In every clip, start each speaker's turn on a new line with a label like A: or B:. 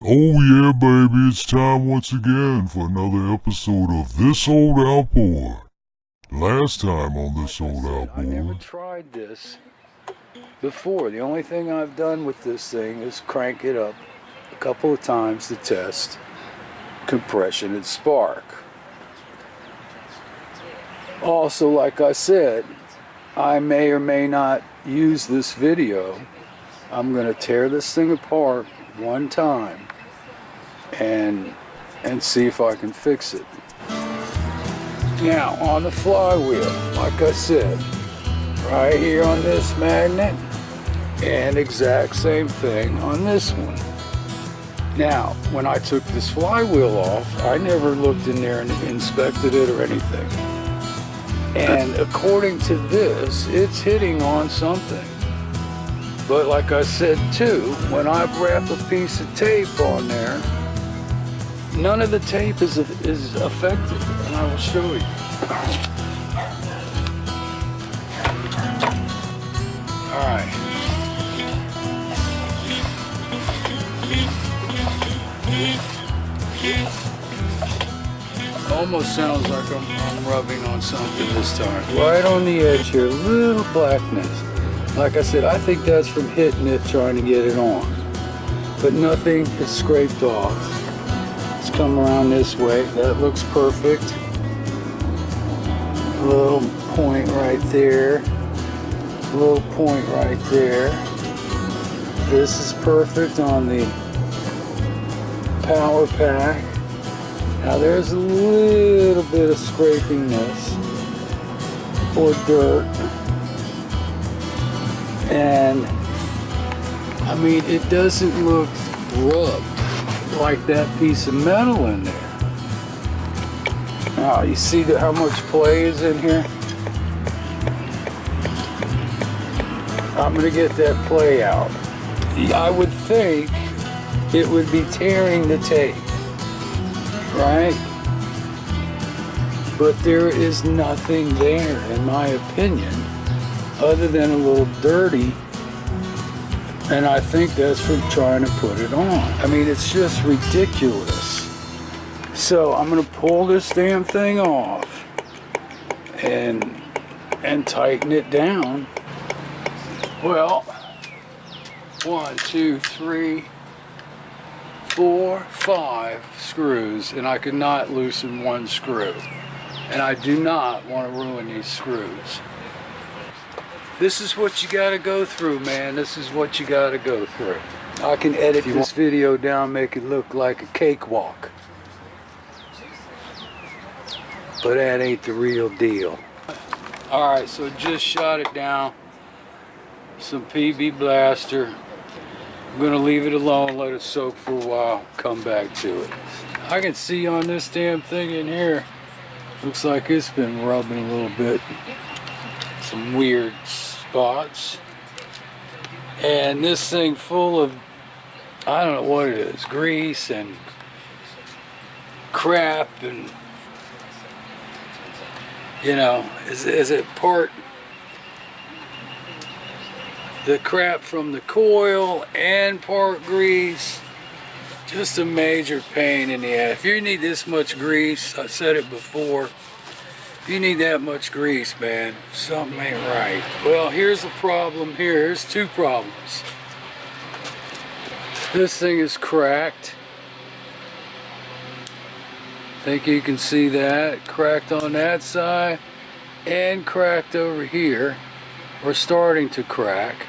A: Oh yeah, baby, it's time once again for another episode of This Old Outboard. Last time on This Old Outboard,
B: I never tried this before. The only thing I've done with this thing is crank it up a couple of times to test compression and spark. Also, like I said, I may or may not use this video. I'm going to tear this thing apart one time and see if I can fix it. Now on the flywheel, like I said, right here on this magnet, and exact same thing on this one. Now when I took this flywheel off, I never looked in there and inspected it or anything, and according to this, it's hitting on something. But like I said too, when I wrap a piece of tape on there, none of the tape is affected, and I will show you. Alright. Almost sounds like I'm rubbing on something this time. Right on the edge here, little blackness. Like I said, I think that's from hitting it, trying to get it on. But nothing is scraped off. Let's come around this way. That looks perfect. A little point right there. A little point right there. This is perfect on the power pack. Now there's a little bit of scrapingness or dirt. And I mean, it doesn't look rubbed like that piece of metal in there. Now you see how much play is in here? I'm gonna get that play out. I would think it would be tearing the tape, right? But there is nothing there, in my opinion, other than a little dirty, and I think that's from trying to put it on. I mean, it's just ridiculous. So I'm gonna pull this damn thing off and tighten it down. Well, 1, 2, 3, 4, 5 screws, and I could not loosen one screw. And I do not want to ruin these screws. This is what you gotta go through, man. This is what you gotta go through. I can edit this video down, make it look like a cakewalk. But that ain't the real deal. Alright, so just shot it down. Some PB Blaster. I'm gonna leave it alone, let it soak for a while, come back to it. I can see on this damn thing in here, looks like it's been rubbing a little bit. Some weird spots. And this thing full of, I don't know what it is, grease and crap, and you know, is it part the crap from the coil and part grease? Just a major pain in the ass. If you need this much grease, I said it before, if you need that much grease, man, something ain't right. Well, here's the problem here. Here's two problems. This thing is cracked. Think you can see that. Cracked on that side and cracked over here, or starting to crack.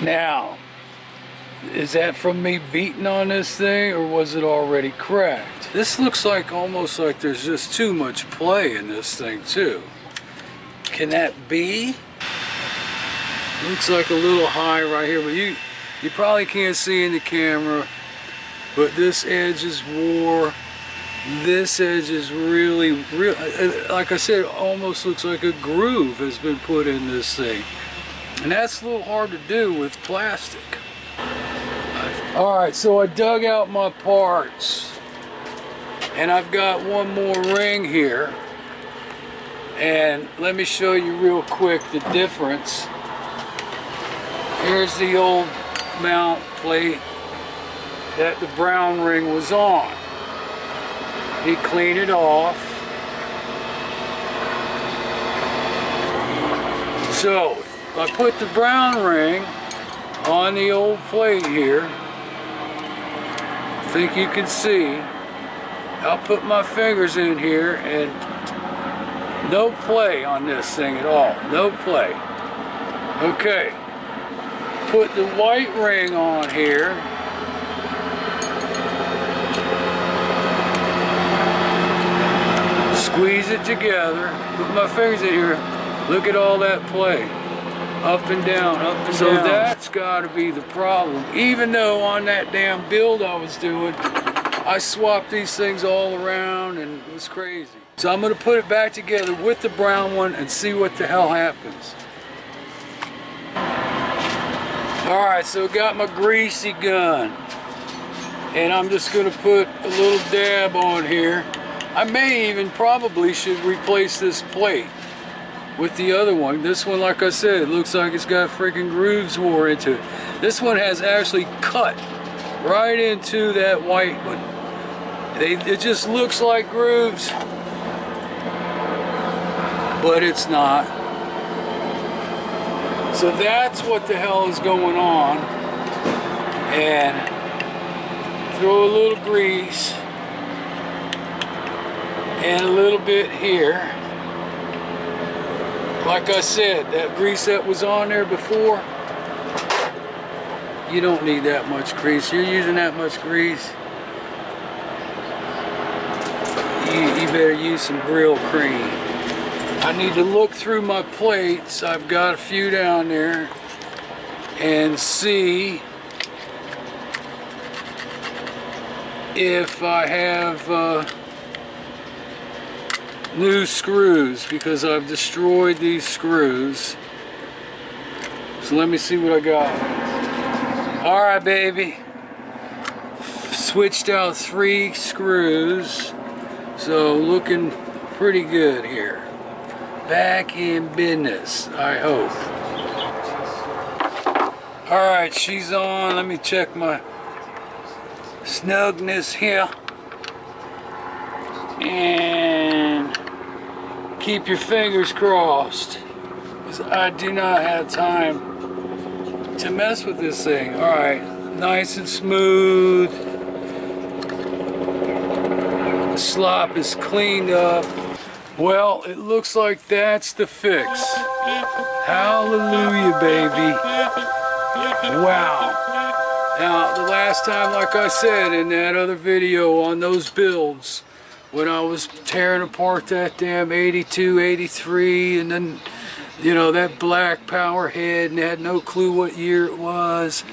B: Now, is that from me beating on this thing, or was it already cracked? This looks like almost like there's just too much play in this thing too. Can that be? Looks like a little high right here, but you probably can't see in the camera, but this edge is wore. This edge is really, like I said, it almost looks like a groove has been put in this thing. And that's a little hard to do with plastic. Alright, so I dug out my parts. And I've got one more ring here. And let me show you real quick the difference. Here's the old mount plate. that the brown ring was on. He cleaned it off. So I put the brown ring on the old plate here. I think you can see. I'll put my fingers in here and no play on this thing at all. No play. Okay. Put the white ring on here. Squeeze it together. Put my fingers in here. Look at all that play. Up and down, up and down. So that's got to be the problem. Even though on that damn build I was doing, I swapped these things all around and it was crazy. So I'm going to put it back together with the brown one and see what the hell happens. Alright, so I got my greasy gun. And I'm just going to put a little dab on here. I may even probably should replace this plate with the other one. This one, like I said, it looks like it's got freaking grooves wore into it. This one has actually cut right into that white one. It just looks like grooves, but it's not. So that's what the hell is going on. And throw a little grease and a little bit here. Like I said, that grease that was on there before, you don't need that much grease. You're using that much grease, you better use some Brill cream. I need to look through my plates. I've got a few down there and see if I have new screws, because I've destroyed these screws. So let me see what I got. Alright, baby. Switched out 3 screws. So looking pretty good here. Back in business, I hope. Alright, she's on. Let me check my snugness here. And keep your fingers crossed, because I do not have time to mess with this thing. Alright, nice and smooth. The slop is cleaned up. Well, it looks like that's the fix. Hallelujah, baby. Wow. Now, the last time, like I said in that other video on those builds, when I was tearing apart that damn 82, 83, and then, you know, that black power head, and had no clue what year it was.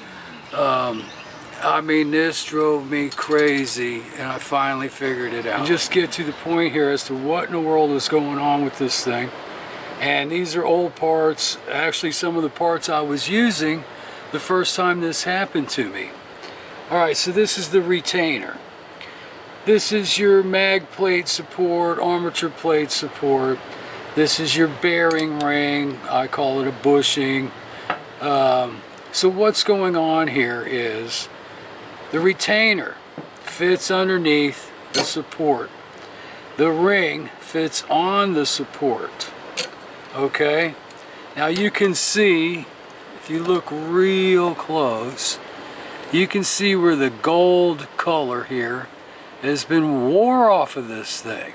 B: I mean, this drove me crazy, and I finally figured it out. Just get to the point here as to what in the world is going on with this thing. And these are old parts, actually some of the parts I was using the first time this happened to me. Alright, so this is the retainer. This is your mag plate support, armature plate support. This is your bearing ring. I call it a bushing. So what's going on here is the retainer fits underneath the support. The ring fits on the support. Okay? Now you can see, if you look real close, you can see where the gold color here has been wore off of this thing.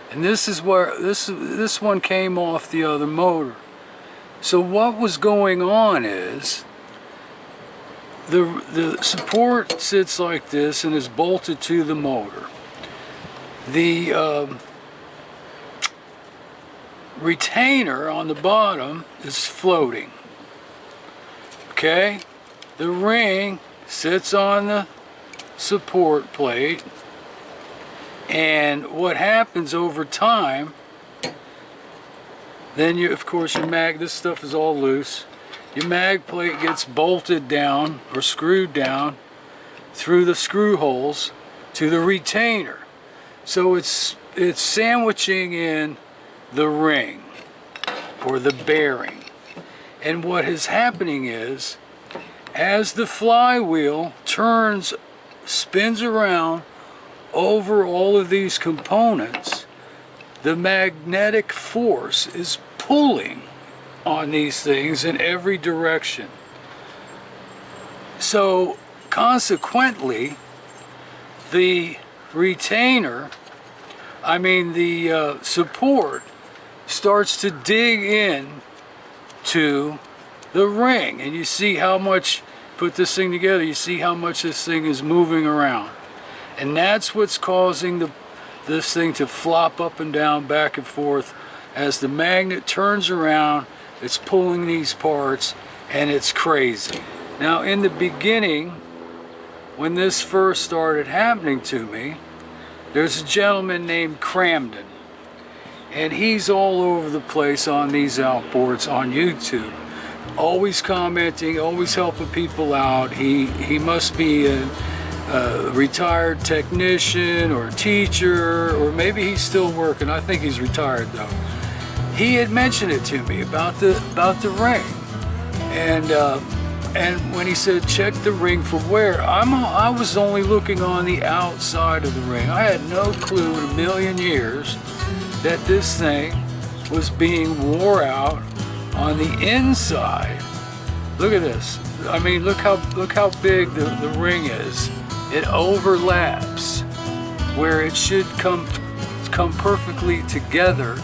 B: And this is where this one came off the other motor. So what was going on is the support sits like this and is bolted to the motor. The retainer on the bottom is floating. Okay? The ring sits on the support plate, and what happens over time, then you, of course, your mag, this stuff is all loose, your mag plate gets bolted down or screwed down through the screw holes to the retainer. So it's sandwiching in the ring or the bearing. And what is happening is, as the flywheel turns spins around over all of these components, the magnetic force is pulling on these things in every direction. So consequently, the retainer, the support starts to dig in to the ring, and you see how much, put this thing together, you see how much this thing is moving around. And that's what's causing this thing to flop up and down, back and forth. As the magnet turns around, it's pulling these parts, and it's crazy. Now, in the beginning, when this first started happening to me, there's a gentleman named Cramden, and he's all over the place on these outboards on YouTube, always commenting, always helping people out. He must be a retired technician or teacher, or maybe he's still working. I think he's retired though. He had mentioned it to me about the ring, and when he said check the ring for wear, I was only looking on the outside of the ring. I had no clue in a million years that this thing was being wore out on the inside. Look at this. Look how big the ring is. It overlaps where it should come perfectly together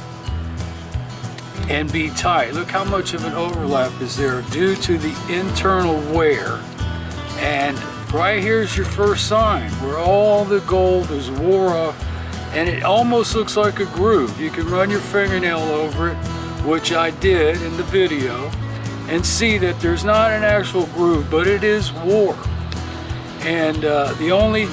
B: and be tight. Look how much of an overlap is there due to the internal wear. And right here's your first sign where all the gold is wore off, and it almost looks like a groove. You can run your fingernail over it, which I did in the video, and see that there's not an actual groove, but it is wore. And the only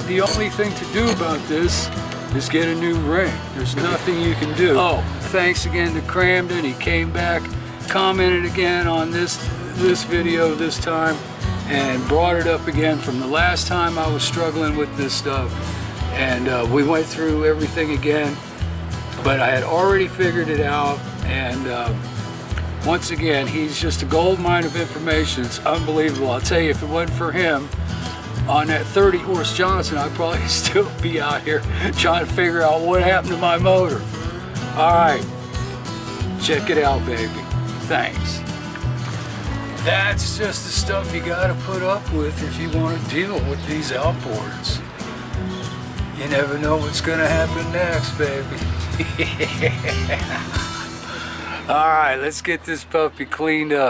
B: thing to do about this is get a new ring. There's nothing you can do. Oh, thanks again to Cramden. He came back, commented again on this video this time, and brought it up again from the last time I was struggling with this stuff. And we went through everything again, but I had already figured it out. And once again, he's just a gold mine of information. It's unbelievable. I'll tell you, if it wasn't for him on that 30 horse Johnson, I'd probably still be out here trying to figure out what happened to my motor. All right, check it out, baby. Thanks. That's just the stuff you got to put up with if you want to deal with these outboards. You never know what's going to happen next, baby. All right, let's get this puppy cleaned up.